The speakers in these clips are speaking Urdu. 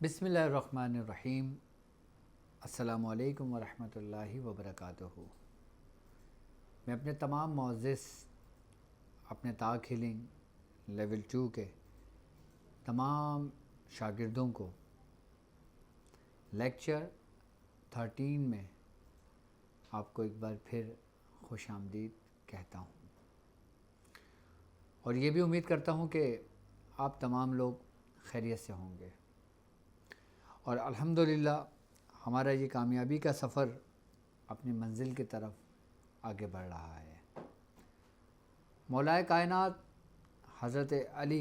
بسم اللہ الرحمن الرحیم۔ السلام علیکم ورحمۃ اللہ وبرکاتہ۔ میں اپنے تمام معزز اپنے طاق ہیلنگ لیول 2 کے تمام شاگردوں کو لیکچر 13 میں آپ کو ایک بار پھر خوش آمدید کہتا ہوں، اور یہ بھی امید کرتا ہوں کہ آپ تمام لوگ خیریت سے ہوں گے، اور الحمدللہ ہمارا یہ کامیابی کا سفر اپنی منزل کی طرف آگے بڑھ رہا ہے۔ مولا کائنات حضرت علی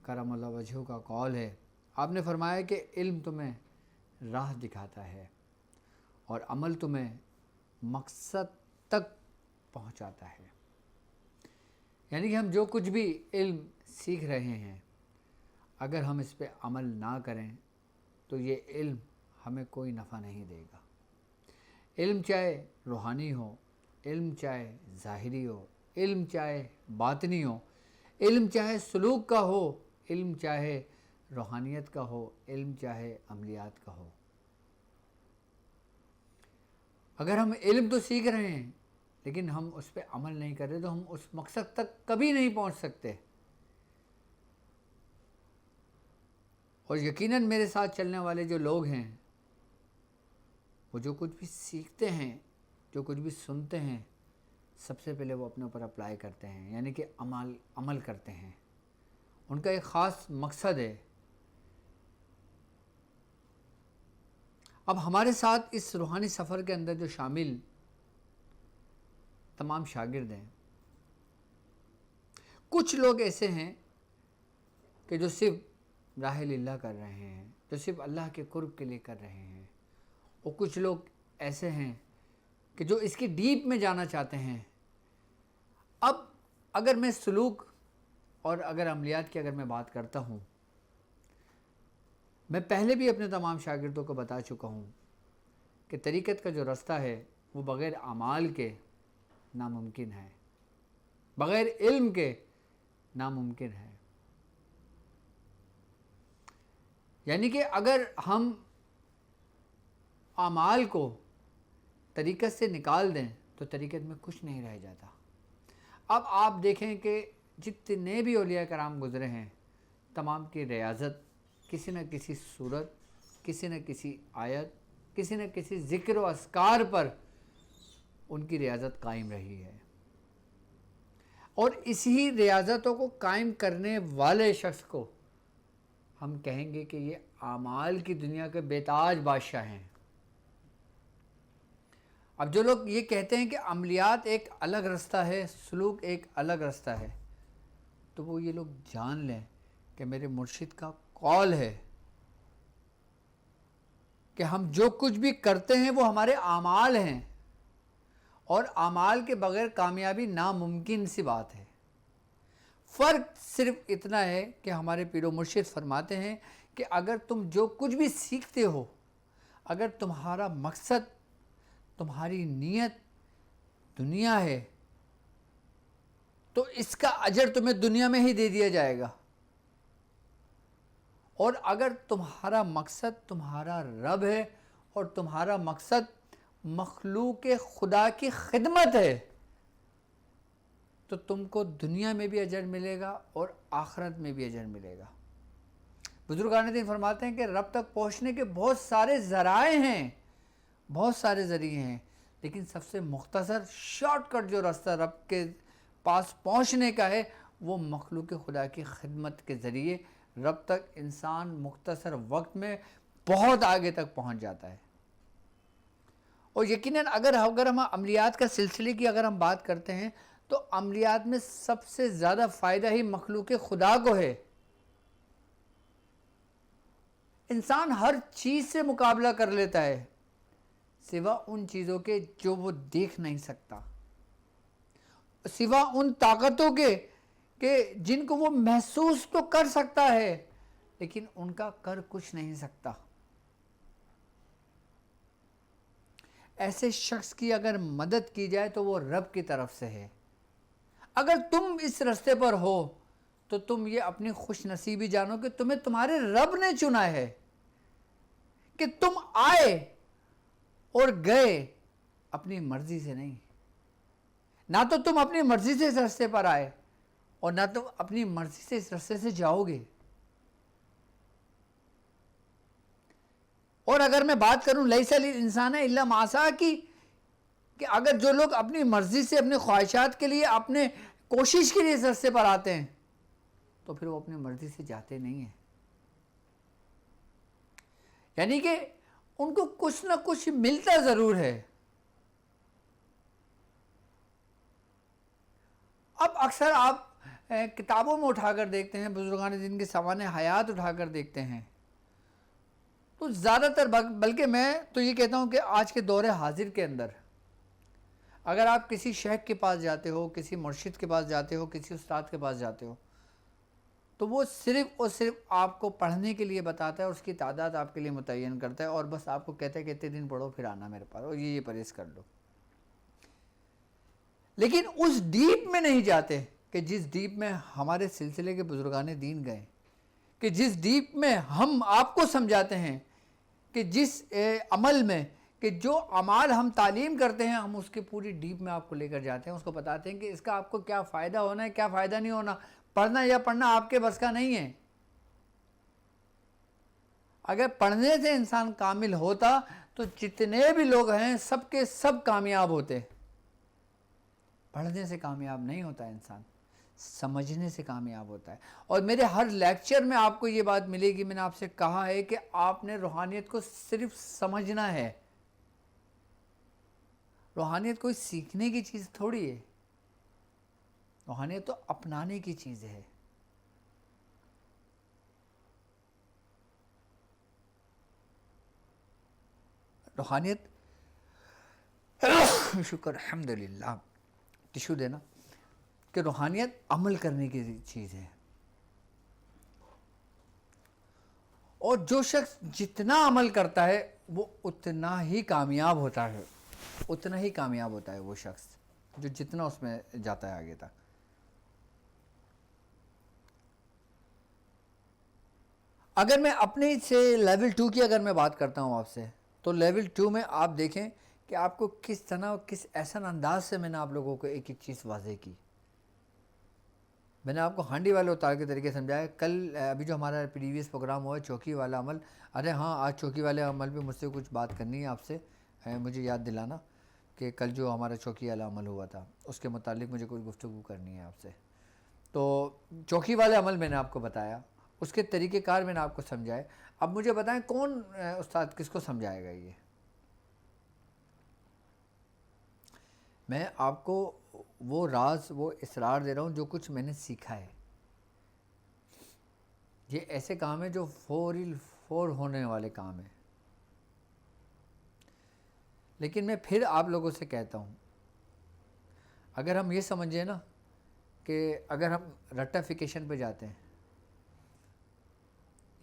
کرم اللہ وجہہ کا قول ہے، آپ نے فرمایا کہ علم تمہیں راہ دکھاتا ہے اور عمل تمہیں مقصد تک پہنچاتا ہے۔ یعنی کہ ہم جو کچھ بھی علم سیکھ رہے ہیں، اگر ہم اس پہ عمل نہ کریں تو یہ علم ہمیں کوئی نفع نہیں دے گا۔ علم چاہے روحانی ہو، علم چاہے ظاہری ہو، علم چاہے باطنی ہو، علم چاہے سلوک کا ہو، علم چاہے روحانیت کا ہو، علم چاہے عملیات کا ہو، اگر ہم علم تو سیکھ رہے ہیں لیکن ہم اس پہ عمل نہیں کر رہے تو ہم اس مقصد تک کبھی نہیں پہنچ سکتے۔ اور یقیناً میرے ساتھ چلنے والے جو لوگ ہیں، وہ جو کچھ بھی سیکھتے ہیں، جو کچھ بھی سنتے ہیں، سب سے پہلے وہ اپنے اوپر اپلائی کرتے ہیں، یعنی کہ عمل کرتے ہیں۔ ان کا ایک خاص مقصد ہے۔ اب ہمارے ساتھ اس روحانی سفر کے اندر جو شامل تمام شاگرد ہیں، کچھ لوگ ایسے ہیں کہ جو صرف راہ اللہ کر رہے ہیں، جو صرف اللہ کے قرب کے لیے کر رہے ہیں، اور کچھ لوگ ایسے ہیں کہ جو اس کی ڈیپ میں جانا چاہتے ہیں۔ اب اگر میں سلوک اور اگر عملیات کی اگر میں بات کرتا ہوں، میں پہلے بھی اپنے تمام شاگردوں کو بتا چکا ہوں کہ طریقت کا جو رستہ ہے وہ بغیر اعمال کے ناممکن ہے، بغیر علم کے ناممکن ہے۔ یعنی کہ اگر ہم اعمال کو طریقت سے نکال دیں تو طریقت میں کچھ نہیں رہ جاتا۔ اب آپ دیکھیں کہ جتنے بھی اولیاء کرام گزرے ہیں، تمام کی ریاضت کسی نہ کسی صورت، کسی نہ کسی آیت، کسی نہ کسی ذکر و اذکار پر ان کی ریاضت قائم رہی ہے، اور اسی ریاضتوں کو قائم کرنے والے شخص کو ہم کہیں گے کہ یہ اعمال کی دنیا کے بے تاج بادشاہ ہیں۔ اب جو لوگ یہ کہتے ہیں کہ عملیات ایک الگ رستہ ہے، سلوک ایک الگ رستہ ہے، تو وہ یہ لوگ جان لیں کہ میرے مرشد کا قول ہے کہ ہم جو کچھ بھی کرتے ہیں وہ ہمارے اعمال ہیں، اور اعمال کے بغیر کامیابی ناممکن سی بات ہے۔ فرق صرف اتنا ہے کہ ہمارے پیر و مرشد فرماتے ہیں کہ اگر تم جو کچھ بھی سیکھتے ہو، اگر تمہارا مقصد، تمہاری نیت دنیا ہے، تو اس کا اجر تمہیں دنیا میں ہی دے دیا جائے گا، اور اگر تمہارا مقصد تمہارا رب ہے اور تمہارا مقصد مخلوق خدا کی خدمت ہے، تو تم کو دنیا میں بھی اجر ملے گا اور آخرت میں بھی اجر ملے گا۔ بزرگان دین فرماتے ہیں کہ رب تک پہنچنے کے بہت سارے ذرائع ہیں، بہت سارے ذریعے ہیں، لیکن سب سے مختصر شارٹ کٹ جو راستہ رب کے پاس پہنچنے کا ہے وہ مخلوق خدا کی خدمت کے ذریعے رب تک انسان مختصر وقت میں بہت آگے تک پہنچ جاتا ہے۔ اور یقیناً اگر ہم عملیات کا سلسلے کی اگر ہم بات کرتے ہیں تو عملیات میں سب سے زیادہ فائدہ ہی مخلوق خدا کو ہے۔ انسان ہر چیز سے مقابلہ کر لیتا ہے سوا ان چیزوں کے جو وہ دیکھ نہیں سکتا، سوا ان طاقتوں کے کہ جن کو وہ محسوس تو کر سکتا ہے لیکن ان کا کر کچھ نہیں سکتا۔ ایسے شخص کی اگر مدد کی جائے تو وہ رب کی طرف سے ہے۔ اگر تم اس رستے پر ہو تو تم یہ اپنی خوش نصیبی جانو کہ تمہیں تمہارے رب نے چنا ہے۔ کہ تم آئے اور گئے اپنی مرضی سے نہیں. نہ تو تم اپنی مرضی سے اس رستے پر آئے اور نہ تم اپنی مرضی سے اس رستے سے جاؤ گے. اور اگر میں بات کروں لیس للانسان الا ما سعی کی، کہ اگر جو لوگ اپنی مرضی سے اپنی خواہشات کے لیے اپنے کوشش کے لیے اس رستے پر آتے ہیں تو پھر وہ اپنی مرضی سے جاتے نہیں ہیں. یعنی کہ ان کو کچھ نہ کچھ ملتا ضرور ہے. اب اکثر آپ کتابوں میں اٹھا کر دیکھتے ہیں، بزرگان دین کے سامان حیات اٹھا کر دیکھتے ہیں، تو زیادہ تر بلکہ میں تو یہ کہتا ہوں کہ آج کے دور حاضر کے اندر اگر آپ کسی شیخ کے پاس جاتے ہو، کسی مرشد کے پاس جاتے ہو، کسی استاد کے پاس جاتے ہو، تو وہ صرف اور صرف آپ کو پڑھنے کے لیے بتاتا ہے، اور اس کی تعداد آپ کے لیے متعین کرتا ہے، اور بس آپ کو کہتا ہے کہ اتنے دن پڑھو پھر آنا میرے پاس اور یہ پرہیز کر لو. لیکن اس ڈیپ میں نہیں جاتے کہ جس ڈیپ میں ہمارے سلسلے کے بزرگان دین گئے، کہ جس ڈیپ میں ہم آپ کو سمجھاتے ہیں، کہ جس عمل میں، کہ جو عمال ہم تعلیم کرتے ہیں ہم اس کے پوری ڈیپ میں آپ کو لے کر جاتے ہیں، اس کو بتاتے ہیں کہ اس کا آپ کو کیا فائدہ ہونا ہے، کیا فائدہ نہیں ہونا. پڑھنا یا پڑھنا آپ کے بس کا نہیں ہے. اگر پڑھنے سے انسان کامل ہوتا تو جتنے بھی لوگ ہیں سب کے سب کامیاب ہوتے. پڑھنے سے کامیاب نہیں ہوتا انسان، سمجھنے سے کامیاب ہوتا ہے. اور میرے ہر لیکچر میں آپ کو یہ بات ملے گی، میں نے آپ سے کہا ہے کہ آپ نے روحانیت کو صرف سمجھنا ہے. روحانیت کوئی سیکھنے کی چیز تھوڑی ہے، روحانیت تو اپنانے کی چیز ہے. روحانیت شکر الحمدللہ ٹشو دینا، کہ روحانیت عمل کرنے کی چیز ہے. اور جو شخص جتنا عمل کرتا ہے وہ اتنا ہی کامیاب ہوتا ہے، اتنا ہی کامیاب ہوتا ہے وہ شخص جو جتنا اس میں جاتا ہے آگے تک. اگر میں اپنے سے لیول 2 کی اگر میں بات کرتا ہوں آپ سے، تو لیول 2 میں آپ دیکھیں کہ آپ کو کس طرح کس احسن انداز سے میں نے آپ لوگوں کو ایک ایک چیز واضح کی. میں نے آپ کو ہانڈی والے اتار کے طریقے سمجھایا. کل ابھی جو ہمارا پریویس پروگرام ہوا ہے چوکی والا عمل، ارے ہاں آج چوکی والے عمل پہ مجھ سے کچھ بات کرنی ہے آپ سے، مجھے یاد دلانا کہ کل جو ہمارا چوکی والا عمل ہوا تھا اس کے متعلق مجھے کوئی گفتگو کرنی ہے آپ سے. تو چوکی والے عمل میں نے آپ کو بتایا، اس کے طریقہ کار میں نے آپ کو سمجھائے. اب مجھے بتائیں کون استاد کس کو سمجھائے گا؟ یہ میں آپ کو وہ راز وہ اسرار دے رہا ہوں جو کچھ میں نے سیکھا ہے. یہ ایسے کام ہے جو فور ہونے والے کام ہیں. لیکن میں پھر آپ لوگوں سے کہتا ہوں، اگر ہم یہ سمجھیں نا کہ اگر ہم رٹیفیکیشن پہ جاتے ہیں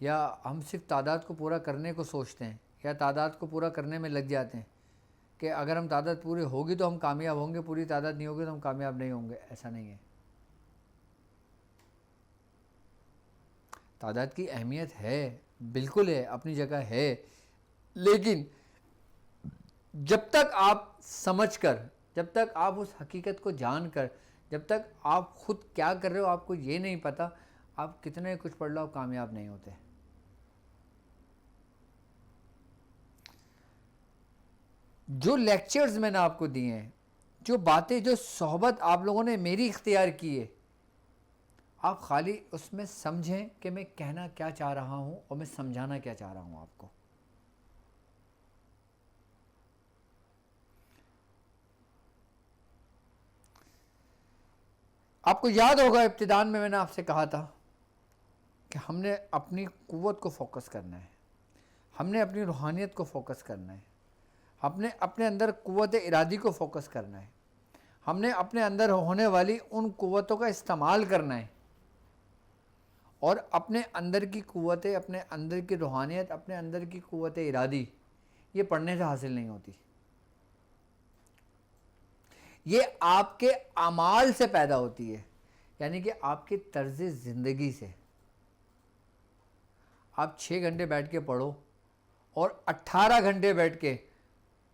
یا ہم صرف تعداد کو پورا کرنے کو سوچتے ہیں یا تعداد کو پورا کرنے میں لگ جاتے ہیں کہ اگر ہم تعداد پوری ہوگی تو ہم کامیاب ہوں گے، پوری تعداد نہیں ہوگی تو ہم کامیاب نہیں ہوں گے، ایسا نہیں ہے. تعداد کی اہمیت ہے، بالکل ہے، اپنی جگہ ہے، لیکن جب تک آپ سمجھ کر، جب تک آپ اس حقیقت کو جان کر، جب تک آپ خود کیا کر رہے ہو آپ کو یہ نہیں پتہ، آپ کتنے کچھ پڑھ لو آپ کامیاب نہیں ہوتے. جو لیکچرز میں نے آپ کو دیے ہیں، جو باتیں، جو صحبت آپ لوگوں نے میری اختیار کی ہے، آپ خالی اس میں سمجھیں کہ میں کہنا کیا چاہ رہا ہوں اور میں سمجھانا کیا چاہ رہا ہوں آپ کو. آپ کو یاد ہوگا ابتدان میں نے آپ سے کہا تھا کہ ہم نے اپنی قوت کو فوکس کرنا ہے، ہم نے اپنی روحانیت کو فوکس کرنا ہے، ہم نے اپنے اندر قوت ارادی کو فوکس کرنا ہے، ہم نے اپنے اندر ہونے والی ان قوتوں کا استعمال کرنا ہے. اور اپنے اندر کی قوتیں، اپنے اندر کی روحانیت، اپنے اندر کی قوت ارادی، یہ پڑھنے سے حاصل نہیں ہوتی، یہ آپ کے اعمال سے پیدا ہوتی ہے. یعنی کہ آپ کی طرز زندگی سے. آپ 6 گھنٹے بیٹھ کے پڑھو اور 18 گھنٹے بیٹھ کے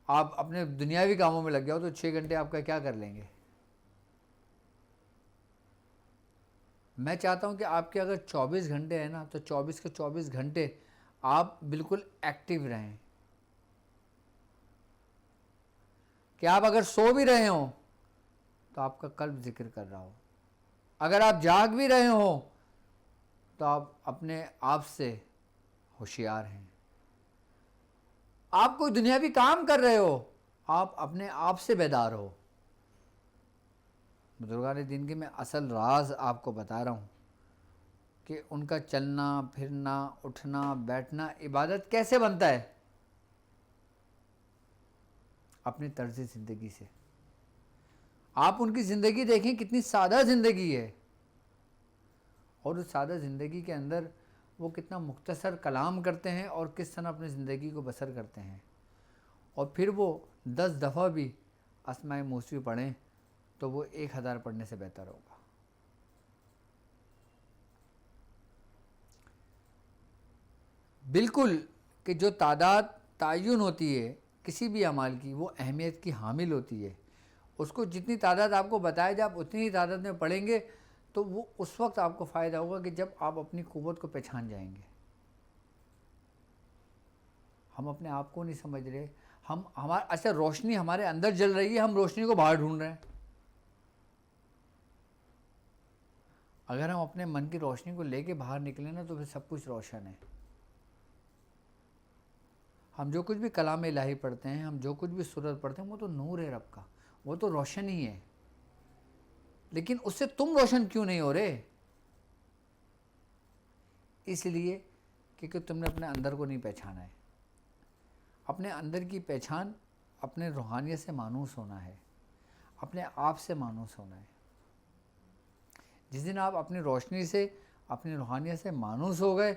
آپ اپنے دنیاوی کاموں میں لگ جاؤ تو 6 گھنٹے آپ کا کیا کر لیں گے؟ میں چاہتا ہوں کہ آپ کے اگر 24 گھنٹے ہیں نا تو 24 کے 24 گھنٹے آپ بالکل ایکٹیو رہیں، کہ آپ اگر سو بھی رہے ہوں تو آپ کا قلب ذکر کر رہا ہو، اگر آپ جاگ بھی رہے ہوں تو آپ اپنے آپ سے ہوشیار ہیں، آپ کوئی دنیاوی کام کر رہے ہو آپ اپنے آپ سے بیدار ہو۔ بزرگان دین کے میں اصل راز آپ کو بتا رہا ہوں کہ ان کا چلنا پھرنا اٹھنا بیٹھنا عبادت کیسے بنتا ہے؟ اپنی طرز زندگی سے۔ آپ ان کی زندگی دیکھیں کتنی سادہ زندگی ہے، اور اس سادہ زندگی کے اندر وہ کتنا مختصر کلام کرتے ہیں اور کس طرح اپنی زندگی کو بسر کرتے ہیں، اور پھر وہ 10 دفعہ بھی اسماء موسوی پڑھیں تو وہ 1000 پڑھنے سے بہتر ہوگا۔ بالکل کہ جو تعداد تعین ہوتی ہے کسی بھی اعمال کی وہ اہمیت کی حامل ہوتی ہے، اس کو جتنی تعداد آپ کو بتائے جائے آپ اتنی ہی تعداد میں پڑھیں گے تو وہ اس وقت آپ کو فائدہ ہوگا کہ جب آپ اپنی قوت کو پہچان جائیں گے۔ ہم اپنے آپ کو نہیں سمجھ رہے، ہمارا اچھا روشنی ہمارے اندر جل رہی ہے، ہم روشنی کو باہر ڈھونڈ رہے ہیں۔ اگر ہم اپنے من کی روشنی کو لے کے باہر نکلیں نا تو پھر سب کچھ روشن ہے۔ ہم جو کچھ بھی کلام الہی پڑھتے ہیں، ہم جو کچھ بھی سورت پڑھتے ہیں وہ تو نور ہے رب کا، وہ تو روشن ہی ہے، لیکن اس سے تم روشن کیوں نہیں ہو رہے؟ اس لیے کہ تم نے اپنے اندر کو نہیں پہچانا ہے۔ اپنے اندر کی پہچان اپنے روحانیت سے مانوس ہونا ہے، اپنے آپ سے مانوس ہونا ہے۔ جس دن آپ اپنی روشنی سے اپنی روحانیت سے مانوس ہو گئے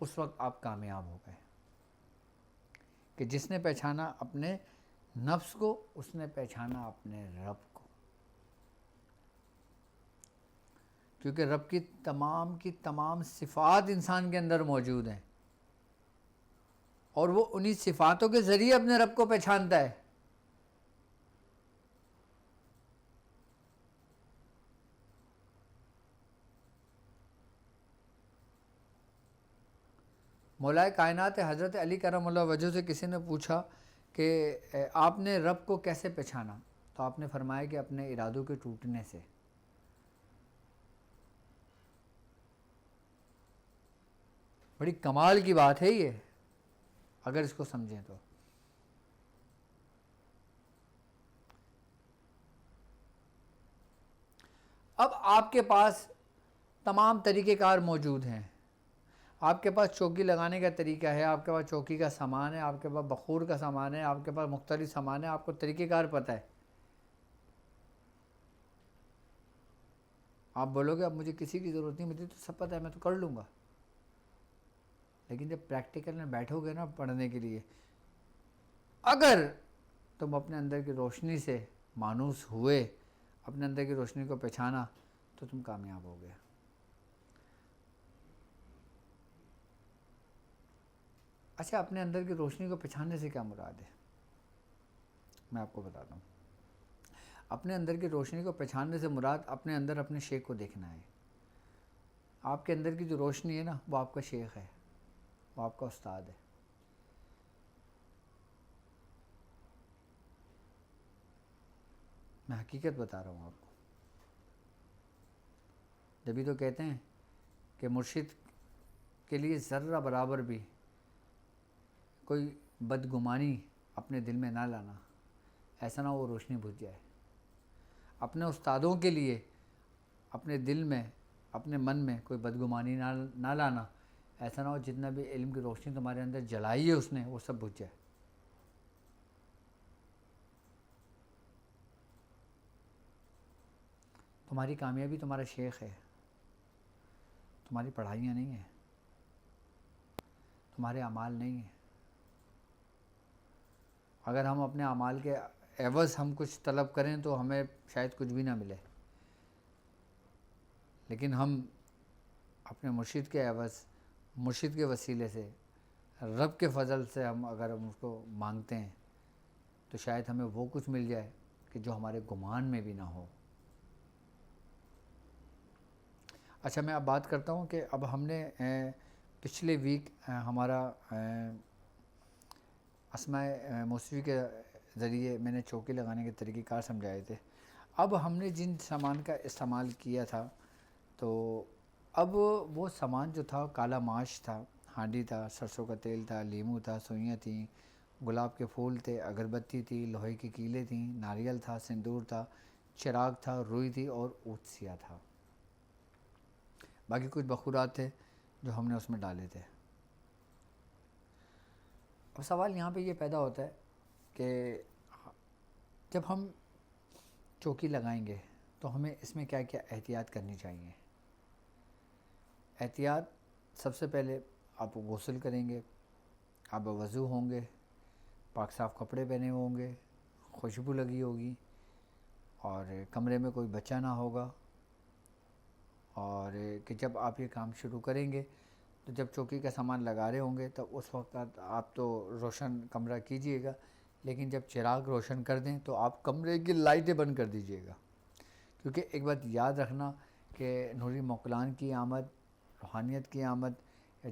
اس وقت آپ کامیاب ہو گئے، کہ جس نے پہچانا اپنے نفس کو اس نے پہچانا اپنے رب کو، کیونکہ رب کی تمام صفات انسان کے اندر موجود ہیں، اور وہ انہی صفاتوں کے ذریعے اپنے رب کو پہچانتا ہے۔ مولا کائنات حضرت علی کرم اللہ وجہ سے کسی نے پوچھا کہ آپ نے رب کو کیسے پہچانا؟ تو آپ نے فرمایا کہ اپنے ارادوں کے ٹوٹنے سے۔ بڑی کمال کی بات ہے یہ اگر اس کو سمجھیں تو۔ اب آپ کے پاس تمام طریقہ کار موجود ہیں، آپ کے پاس چوکی لگانے کا طریقہ ہے، آپ کے پاس چوکی کا سامان ہے، آپ کے پاس بخور کا سامان ہے، آپ کے پاس مختلف سامان ہے، آپ کو طریقہ کار پتہ ہے۔ آپ بولو گے اب مجھے کسی کی ضرورت نہیں، مجھے تو سب پتہ ہے میں تو کر لوں گا، لیکن جب پریکٹیکل میں بیٹھو گے نا پڑھنے کے لیے، اگر تم اپنے اندر کی روشنی سے مانوس ہوئے، اپنے اندر کی روشنی کو پہچانا تو تم کامیاب ہو گئے۔ اچھا اپنے اندر کی روشنی کو پہچاننے سے کیا مراد ہے؟ میں آپ کو بتاتا ہوں۔ اپنے اندر کی روشنی کو پہچاننے سے مراد اپنے اندر اپنے شیخ کو دیکھنا ہے۔ آپ کے اندر کی جو روشنی ہے نا وہ آپ کا شیخ ہے، وہ آپ کا استاد ہے۔ میں حقیقت بتا رہا ہوں آپ کو، جبھی تو کہتے ہیں کہ مرشد کے لیے ذرہ برابر بھی کوئی بدگمانی اپنے دل میں نہ لانا، ایسا نہ وہ روشنی بجھ جائے۔ اپنے استادوں کے لیے اپنے دل میں اپنے من میں کوئی بدگمانی نہ لانا، ایسا نہ ہو جتنا بھی علم کی روشنی تمہارے اندر جلائی ہے اس نے وہ سب بجھ جائے۔ تمہاری کامیابی تمہارا شیخ ہے، تمہاری پڑھائیاں نہیں ہیں، تمہارے اعمال نہیں ہیں۔ اگر ہم اپنے اعمال کے عوض ہم کچھ طلب کریں تو ہمیں شاید کچھ بھی نہ ملے، لیکن ہم اپنے مرشد کے عوض، مرشد کے وسیلے سے، رب کے فضل سے اگر ہم اس کو مانگتے ہیں تو شاید ہمیں وہ کچھ مل جائے کہ جو ہمارے گمان میں بھی نہ ہو۔ اچھا، میں اب بات کرتا ہوں کہ اب ہم نے پچھلے ویک ہمارا اسماء موسیقی کے ذریعے میں نے چوکی لگانے کے طریقہ کار سمجھائے تھے۔ اب ہم نے جن سامان کا استعمال کیا تھا تو اب وہ سامان جو تھا کالا ماش تھا، ہانڈی تھا، سرسوں کا تیل تھا، لیمو تھا، سوئیاں تھیں، گلاب کے پھول تھے، اگربتی تھی، لوہے کی کیلیں تھیں، ناریل تھا، سندور تھا، چراغ تھا، روئی تھی اور اونٹ سیا تھا۔ باقی کچھ بخورات تھے جو ہم نے اس میں ڈالے تھے۔ اب سوال یہاں پہ یہ پیدا ہوتا ہے کہ جب ہم چوکی لگائیں گے تو ہمیں اس میں کیا کیا احتیاط کرنی چاہیے۔ احتیاط سب سے پہلے آپ غسل کریں گے، آپ وضو ہوں گے، پاک صاف کپڑے پہنے ہوں گے، خوشبو لگی ہوگی اور کمرے میں کوئی بچہ نہ ہوگا، اور کہ جب آپ یہ کام شروع کریں گے تو جب چوکی کا سامان لگا رہے ہوں گے تو اس وقت آپ تو روشن کمرہ کیجئے گا، لیکن جب چراغ روشن کر دیں تو آپ کمرے کی لائٹیں بند کر دیجئے گا، کیونکہ ایک بات یاد رکھنا کہ نوری موکلان کی آمد، روحانیت کی آمد،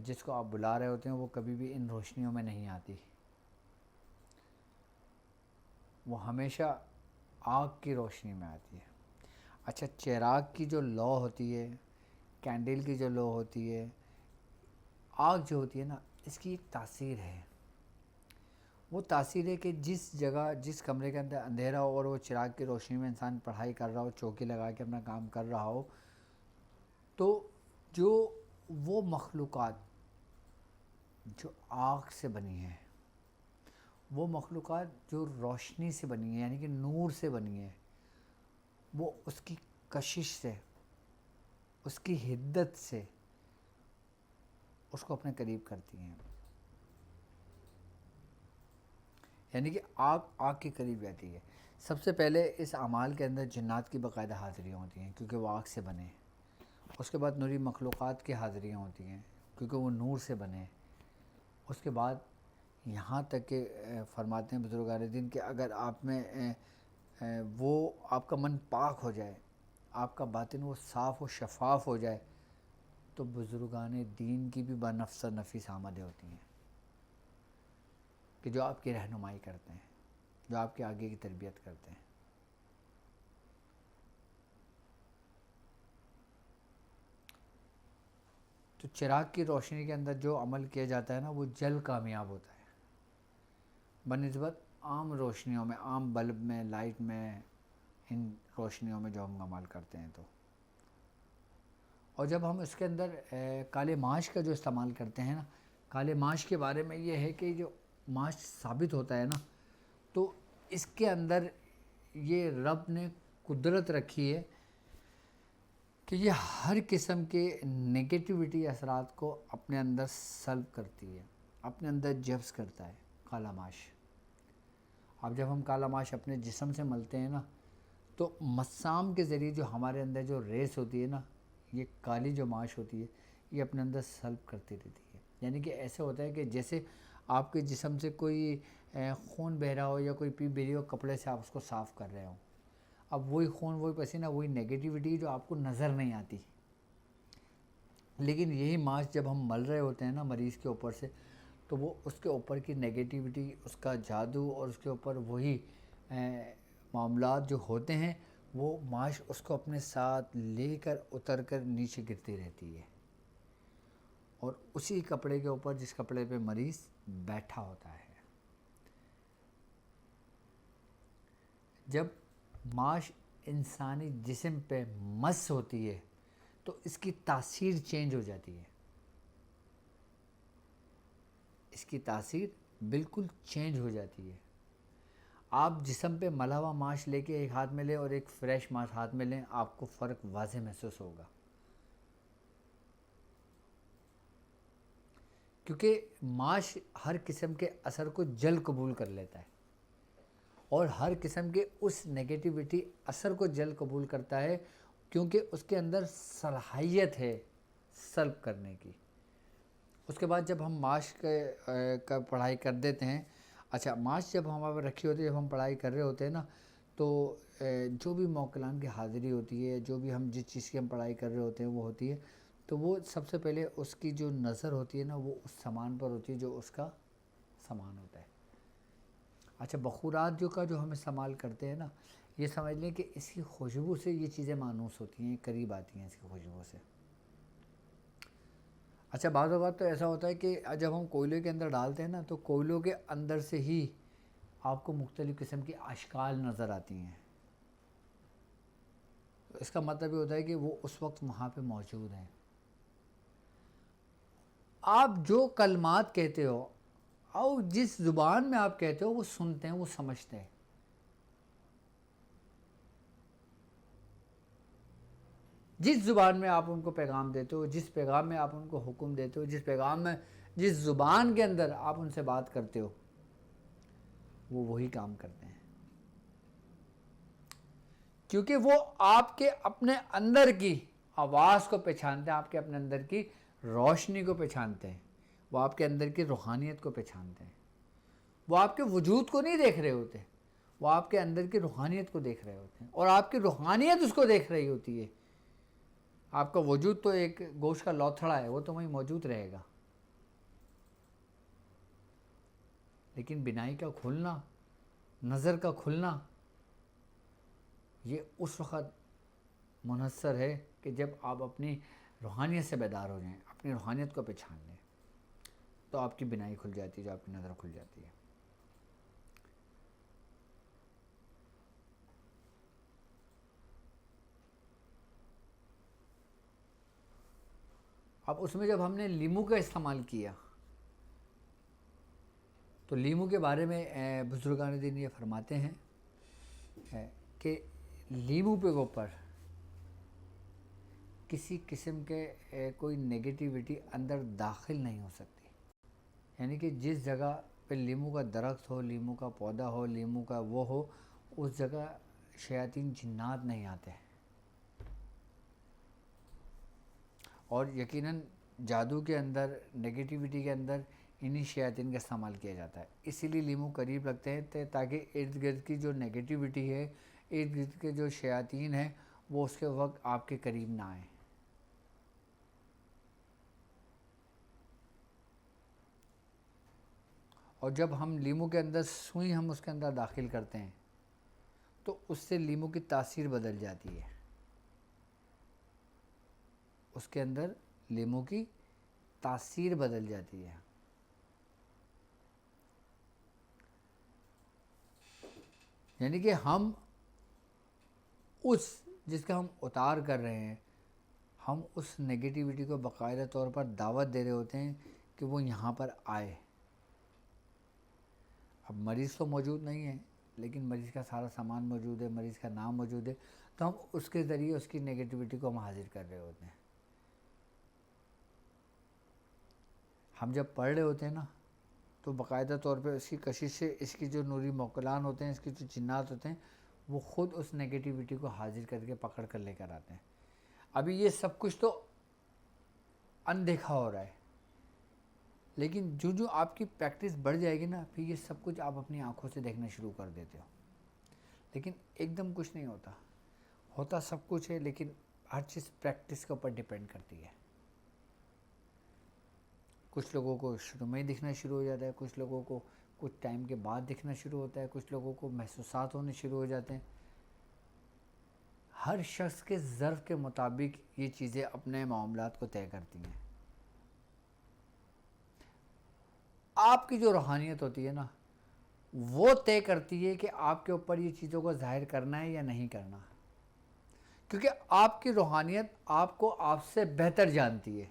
جس کو آپ بلا رہے ہوتے ہیں وہ کبھی بھی ان روشنیوں میں نہیں آتی، وہ ہمیشہ آگ کی روشنی میں آتی ہے۔ اچھا، چراغ کی جو لو ہوتی ہے، کینڈل کی جو لو ہوتی ہے، آگ جو ہوتی ہے نا، اس کی ایک تاثیر ہے۔ وہ تاثیر ہے کہ جس جگہ، جس کمرے کے اندر اندھیرا ہو اور وہ چراغ کی روشنی میں انسان پڑھائی کر رہا ہو، چوکی لگا کے اپنا کام کر رہا ہو، تو جو وہ مخلوقات جو آگ سے بنی ہیں، وہ مخلوقات جو روشنی سے بنی ہیں، یعنی کہ نور سے بنی ہیں، وہ اس کی کشش سے، اس کی حدت سے اس کو اپنے قریب کرتی ہیں، یعنی کہ آگ کے قریب رہتی ہے۔ سب سے پہلے اس اعمال کے اندر جنات کی باقاعدہ حاضریاں ہوتی ہیں کیونکہ وہ آگ سے بنے، اس کے بعد نوری مخلوقات کی حاضریاں ہوتی ہیں کیونکہ وہ نور سے بنے، اس کے بعد یہاں تک کہ فرماتے ہیں بزرگان دین کہ اگر آپ میں وہ آپ کا من پاک ہو جائے، آپ کا باطن وہ صاف و شفاف ہو جائے، تو بزرگان دین کی بھی بنفس نفیس آمدیں ہوتی ہیں کہ جو آپ کی رہنمائی کرتے ہیں، جو آپ کے آگے کی تربیت کرتے ہیں۔ تو چراغ کی روشنی کے اندر جو عمل کیا جاتا ہے نا، وہ جلد کامیاب ہوتا ہے بنسبت عام روشنیوں میں، عام بلب میں، لائٹ میں، ان روشنیوں میں جو ہم عمل کرتے ہیں۔ تو اور جب ہم اس کے اندر کالے ماش کا جو استعمال کرتے ہیں نا، کالے ماش کے بارے میں یہ ہے کہ جو ماش ثابت ہوتا ہے نا، تو اس کے اندر یہ رب نے قدرت رکھی ہے کہ یہ ہر قسم کے نگیٹیوٹی اثرات کو اپنے اندر سلب کرتی ہے، اپنے اندر جذب کرتا ہے کالا ماش۔ اب جب ہم کالا ماش اپنے جسم سے ملتے ہیں نا، تو مسام کے ذریعے جو ہمارے اندر جو ریس ہوتی ہے نا، یہ کالی جو ماش ہوتی ہے یہ اپنے اندر سلب کرتی رہتی ہے، یعنی کہ ایسے ہوتا ہے کہ جیسے آپ کے جسم سے کوئی خون بہ رہا ہو یا کوئی پیپ بہ رہی ہو، کپڑے سے آپ اس کو صاف کر رہے ہوں، اب وہی خون، وہی پسینہ، وہی نیگیٹیوٹی جو آپ کو نظر نہیں آتی، لیکن یہی ماش جب ہم مل رہے ہوتے ہیں نا مریض کے اوپر سے، تو وہ اس کے اوپر کی نیگیٹیوٹی، اس کا جادو اور اس کے اوپر وہی معاملات جو ہوتے ہیں، وہ ماش اس کو اپنے ساتھ لے کر اتر کر نیچے گرتی رہتی ہے، اور اسی کپڑے کے اوپر جس کپڑے پہ مریض بیٹھا ہوتا ہے۔ جب ماش انسانی جسم پہ مس ہوتی ہے تو اس کی تاثیر چینج ہو جاتی ہے، اس کی تاثیر بالکل چینج ہو جاتی ہے۔ آپ جسم پہ ملا ہوا ماش لے کے ایک ہاتھ میں لیں اور ایک فریش ماش ہاتھ میں لیں، آپ کو فرق واضح محسوس ہوگا، کیونکہ ماش ہر قسم کے اثر کو جلد قبول کر لیتا ہے اور ہر قسم کے اس نیگیٹیوٹی اثر کو جلد قبول کرتا ہے، کیونکہ اس کے اندر صلاحیت ہے سلب کرنے کی، اس کے بعد جب ہم معاش کا پڑھائی کر دیتے ہیں، اچھا معاش جب ہمارے پاس رکھی ہوتی ہے، جب ہم پڑھائی کر رہے ہوتے ہیں نا، تو جو بھی موکلان کی حاضری ہوتی ہے، جو بھی ہم جس چیز کی ہم پڑھائی کر رہے ہوتے ہیں وہ ہوتی ہے، تو وہ سب سے پہلے اس کی جو نظر ہوتی ہے نا وہ اس سامان پر ہوتی ہے جو اس کا سامان ہوتا ہے۔ اچھا بخورات جو ہم استعمال کرتے ہیں نا، یہ سمجھ لیں کہ اس کی خوشبو سے یہ چیزیں مانوس ہوتی ہیں، قریب آتی ہیں اس کی خوشبو سے۔ اچھا بعض اوقات تو ایسا ہوتا ہے کہ جب ہم کوئلے کے اندر ڈالتے ہیں نا، تو کوئلوں کے اندر سے ہی آپ کو مختلف قسم کی اشکال نظر آتی ہیں۔ اس کا مطلب یہ ہوتا ہے کہ وہ اس وقت وہاں پہ موجود ہیں۔ آپ جو کلمات کہتے ہو اور جس زبان میں آپ کہتے ہو وہ سنتے ہیں، وہ سمجھتے ہیں۔ جس زبان میں آپ ان کو پیغام دیتے ہو، جس پیغام میں آپ ان کو حکم دیتے ہو، جس زبان کے اندر آپ ان سے بات کرتے ہو، وہ وہی کام کرتے ہیں، کیونکہ وہ آپ کے اپنے اندر کی آواز کو پہچانتے ہیں، آپ کے اپنے اندر کی روشنی کو پہچانتے ہیں، وہ آپ کے اندر کی روحانیت کو پہچانتے ہیں۔ وہ آپ کے وجود کو نہیں دیکھ رہے ہوتے، وہ آپ کے اندر کی روحانیت کو دیکھ رہے ہوتے ہیں، اور آپ کی روحانیت اس کو دیکھ رہی ہوتی ہے۔ آپ کا وجود تو ایک گوشت کا لوتھڑا ہے، وہ تو وہیں موجود رہے گا، لیکن بینائی کا کھلنا، نظر کا کھلنا، یہ اس وقت منحصر ہے کہ جب آپ اپنی روحانیت سے بیدار ہو جائیں، اپنی روحانیت کو پہچان لیں، تو آپ کی بینائی کھل جاتی ہے، جو آپ کی نظر کھل جاتی ہے۔ اب اس میں جب ہم نے لیمو کا استعمال کیا، تو لیمو کے بارے میں بزرگان دین یہ فرماتے ہیں کہ لیمو کے اوپر کسی قسم کے کوئی نیگیٹیوٹی اندر داخل نہیں ہو سکتی، یعنی کہ جس جگہ پہ لیمو کا درخت ہو، لیمو کا پودا ہو، لیمو کا وہ ہو، اس جگہ شیاطین جنات نہیں آتے، اور یقیناً جادو کے اندر، نیگیٹیوٹی کے اندر انہی شیاطین کا استعمال کیا جاتا ہے۔ اسی لیے لیمو قریب رکھتے ہیں تاکہ ارد گرد کی جو نیگیٹیوٹی ہے، ارد گرد کے جو شیاطین ہیں، وہ اس کے وقت آپ کے قریب نہ آئیں۔ اور جب ہم لیمو کے اندر سوئی ہم اس کے اندر داخل کرتے ہیں، تو اس سے لیمو کی تاثیر بدل جاتی ہے، اس کے اندر لیمو کی تاثیر بدل جاتی ہے۔ یعنی کہ ہم جس کا ہم اتار کر رہے ہیں، ہم اس نیگیٹیوٹی کو باقاعدہ طور پر دعوت دے رہے ہوتے ہیں کہ وہ یہاں پر آئے۔ اب مریض تو موجود نہیں ہے، لیکن مریض کا سارا سامان موجود ہے، مریض کا نام موجود ہے، تو ہم اس کے ذریعے اس کی نیگیٹیوٹی کو ہم حاضر کر رہے ہوتے ہیں۔ ہم جب پڑھ رہے ہوتے ہیں نا، تو باقاعدہ طور پہ اس کی کشش سے اس کی جو نوری موکلان ہوتے ہیں، اس کی جو جنات ہوتے ہیں، وہ خود اس نیگیٹیوٹی کو حاضر کر کے پکڑ کر لے کر آتے ہیں۔ ابھی یہ سب کچھ تو اندیکھا ہو رہا ہے، لیکن جو آپ کی پریکٹس بڑھ جائے گی نا، پھر یہ سب کچھ آپ اپنی آنکھوں سے دیکھنا شروع کر دیتے ہو۔ لیکن ایک دم کچھ نہیں ہوتا سب کچھ ہے، لیکن ہر چیز پریکٹس کے اوپر ڈیپینڈ کرتی ہے۔ کچھ لوگوں کو شروع میں ہی دکھنا شروع ہو جاتا ہے، کچھ لوگوں کو کچھ ٹائم کے بعد دکھنا شروع ہوتا ہے، کچھ لوگوں کو محسوسات ہونے شروع ہو جاتے ہیں۔ ہر شخص کے ظرف کے مطابق یہ چیزیں اپنے معاملات کو طے کرتی ہیں۔ آپ کی جو روحانیت ہوتی ہے نا، وہ طے کرتی ہے کہ آپ کے اوپر یہ چیزوں کو ظاہر کرنا ہے یا نہیں کرنا، کیونکہ آپ کی روحانیت آپ کو آپ سے بہتر جانتی ہے۔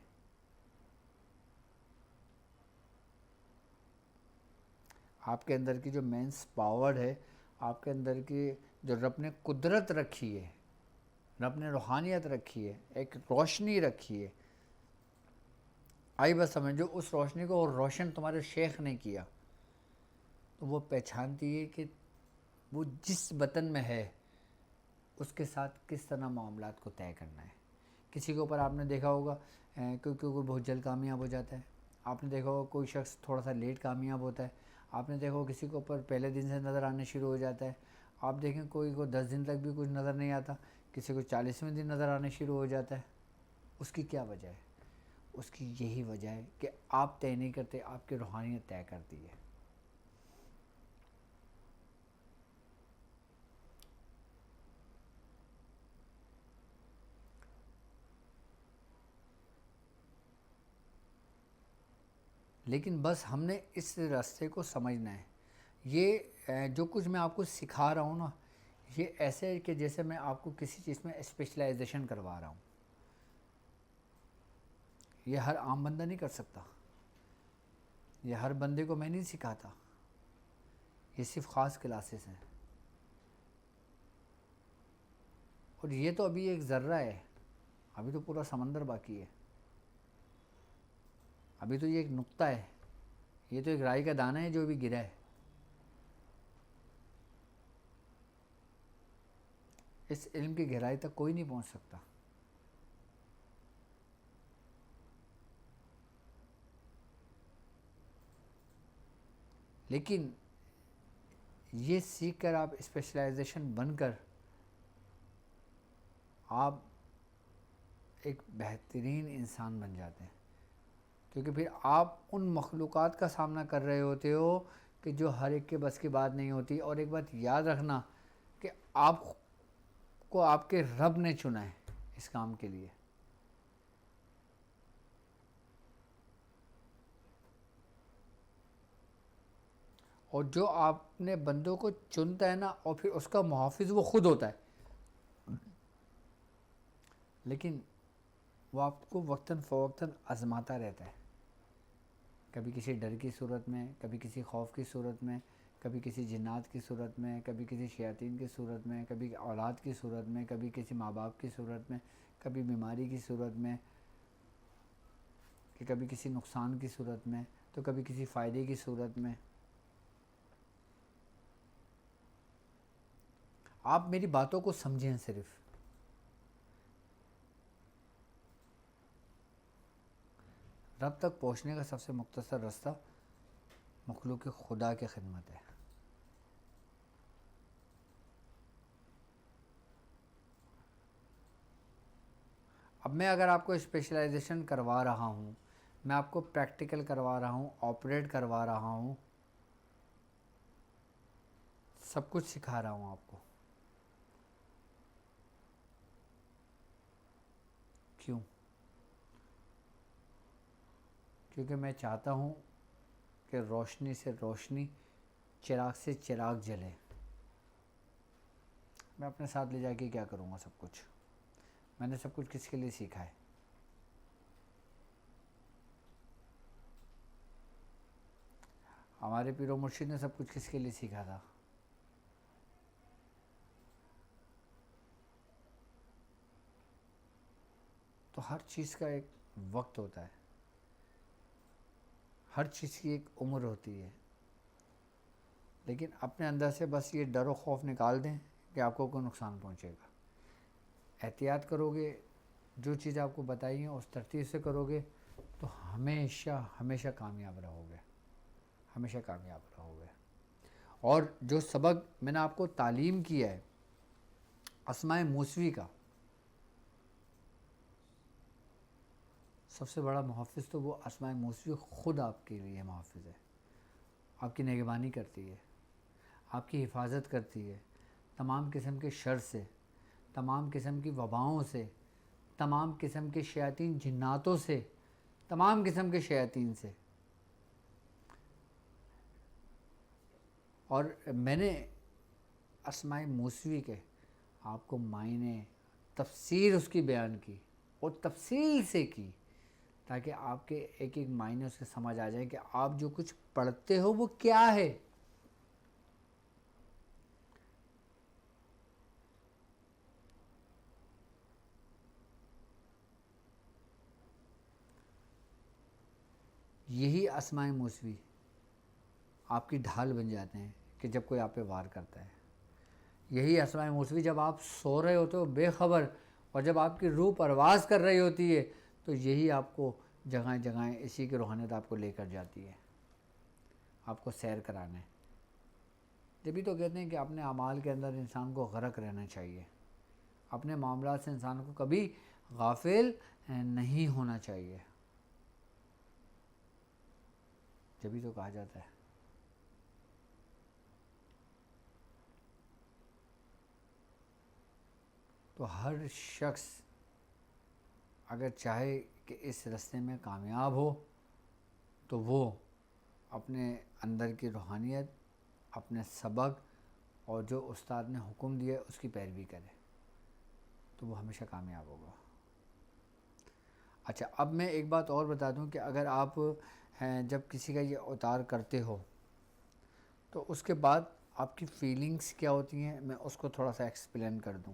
آپ کے اندر کی جو مینس پاور ہے، آپ کے اندر کی جو رب نے قدرت رکھی ہے، رب نے روحانیت رکھی ہے، ایک روشنی رکھی ہے، آئی بس سمجھو اس روشنی کو اور روشن تمہارے شیخ نے کیا، تو وہ پہچانتی ہے کہ وہ جس وطن میں ہے اس کے ساتھ کس طرح معاملات کو طے کرنا ہے۔ کسی کے اوپر آپ نے دیکھا ہوگا کیونکہ وہ بہت جلد کامیاب ہو جاتا ہے، آپ نے دیکھا ہو کوئی شخص تھوڑا سا لیٹ کامیاب ہوتا ہے، آپ نے دیکھا ہو کسی کے اوپر پہلے دن سے نظر آنے شروع ہو جاتا ہے، آپ دیکھیں کوئی کو 10 دن تک بھی کچھ نظر نہیں آتا، کسی کو 40ویں دن نظر آنے شروع ہو جاتا ہے۔ اس کی کیا وجہ ہے؟ اس کی یہی وجہ ہے کہ آپ طے نہیں کرتے، آپ کی روحانیت طے کرتی ہے۔ لیکن بس ہم نے اس راستے کو سمجھنا ہے۔ یہ جو کچھ میں آپ کو سکھا رہا ہوں نا، یہ ایسے ہے کہ جیسے میں آپ کو کسی چیز میں اسپیشلائزیشن کروا رہا ہوں۔ یہ ہر عام بندہ نہیں کر سکتا، یہ ہر بندے کو میں نہیں سکھاتا، یہ صرف خاص کلاسز ہیں۔ اور یہ تو ابھی ایک ذرہ ہے، ابھی تو پورا سمندر باقی ہے، ابھی تو یہ ایک نقطہ ہے، یہ تو ایک رائی کا دانہ ہے جو ابھی گرا ہے۔ اس علم کی گہرائی تک کوئی نہیں پہنچ سکتا۔ لیکن یہ سیکھ کر آپ اسپیشلائزیشن بن کر آپ ایک بہترین انسان بن جاتے ہیں، کیونکہ پھر آپ ان مخلوقات کا سامنا کر رہے ہوتے ہو کہ جو ہر ایک کے بس کی بات نہیں ہوتی۔ اور ایک بات یاد رکھنا کہ آپ کو آپ کے رب نے چنا ہے اس کام کے لیے۔ اور جو آپ نے بندوں کو چنتا ہے نا، اور پھر اس کا محافظ وہ خود ہوتا ہے، لیکن وہ آپ کو وقتاً فوقتاً آزماتا رہتا ہے، کبھی کسی ڈر کی صورت میں، کبھی کسی خوف کی صورت میں، کبھی کسی جنات کی صورت میں، کبھی کسی شیاطین کی صورت میں، کبھی اولاد کی صورت میں، کبھی کسی ماں باپ کی صورت میں، کبھی بیماری کی صورت میں، کہ کبھی کسی نقصان کی صورت میں، تو کبھی کسی فائدے کی صورت میں۔ آپ میری باتوں کو سمجھیں صرف۔ رب تک پہنچنے کا سب سے مختصر راستہ مخلوق خدا کی خدمت ہے۔ اب میں اگر آپ کو اسپیشلائزیشن کروا رہا ہوں، میں آپ کو پریکٹیکل کروا رہا ہوں، آپریٹ کروا رہا ہوں، سب کچھ سکھا رہا ہوں آپ کو، کیوں؟ کیونکہ میں چاہتا ہوں کہ روشنی سے روشنی، چراغ سے چراغ جلے۔ میں اپنے ساتھ لے جا کے کیا کروں گا؟ سب کچھ میں نے سب کچھ کس کے لیے سیکھا ہے؟ ہمارے پیر و مرشد نے سب کچھ کس کے لیے سیکھا تھا؟ تو ہر چیز کا ایک وقت ہوتا ہے، ہر چیز کی ایک عمر ہوتی ہے، لیکن اپنے اندر سے بس یہ ڈر و خوف نکال دیں کہ آپ کو کوئی نقصان پہنچے گا۔ احتیاط کرو گے، جو چیز آپ کو بتائی ہیں اس ترتیب سے کرو گے تو ہمیشہ ہمیشہ کامیاب رہو گے، ہمیشہ کامیاب رہو گے۔ اور جو سبق میں نے آپ کو تعلیم کیا ہے اسماء موسوی کا، سب سے بڑا محافظ تو وہ اسماء موسوی خود آپ کے لیے محافظ ہے، آپ کی نگہبانی کرتی ہے، آپ کی حفاظت کرتی ہے تمام قسم کے شر سے، تمام قسم کی وباؤں سے، تمام قسم کے شیاطین جناتوں سے، تمام قسم کے شیاطین سے۔ اور میں نے اسماء موسوی کے آپ کو معنی، تفسیر اس کی بیان کی اور تفصیل سے کی، تاکہ آپ کے ایک ایک معنی اس کے سمجھ آ جائے کہ آپ جو کچھ پڑھتے ہو وہ کیا ہے۔ یہی اسماء موسوی آپ کی ڈھال بن جاتے ہیں کہ جب کوئی آپ پہ وار کرتا ہے۔ یہی اسماء موسوی جب آپ سو رہے ہوتے ہو بے خبر، اور جب آپ کی روح پرواز کر رہی ہوتی ہے، تو یہی آپ کو جگہیں جگہیں اسی کی روحانیت آپ کو لے کر جاتی ہے، آپ کو سیر کرانے. جبھی تو کہتے ہیں کہ اپنے اعمال کے اندر انسان کو غرق رہنا چاہیے، اپنے معاملات سے انسان کو کبھی غافل نہیں ہونا چاہیے. جبھی تو کہا جاتا ہے. تو ہر شخص اگر چاہے کہ اس راستے میں کامیاب ہو تو وہ اپنے اندر کی روحانیت، اپنے سبق اور جو استاد نے حکم دیا ہے اس کی پیروی کرے تو وہ ہمیشہ کامیاب ہوگا. اچھا، اب میں ایک بات اور بتا دوں کہ اگر آپ جب کسی کا یہ اتار کرتے ہو تو اس کے بعد آپ کی فیلنگز کیا ہوتی ہیں، میں اس کو تھوڑا سا ایکسپلین کر دوں.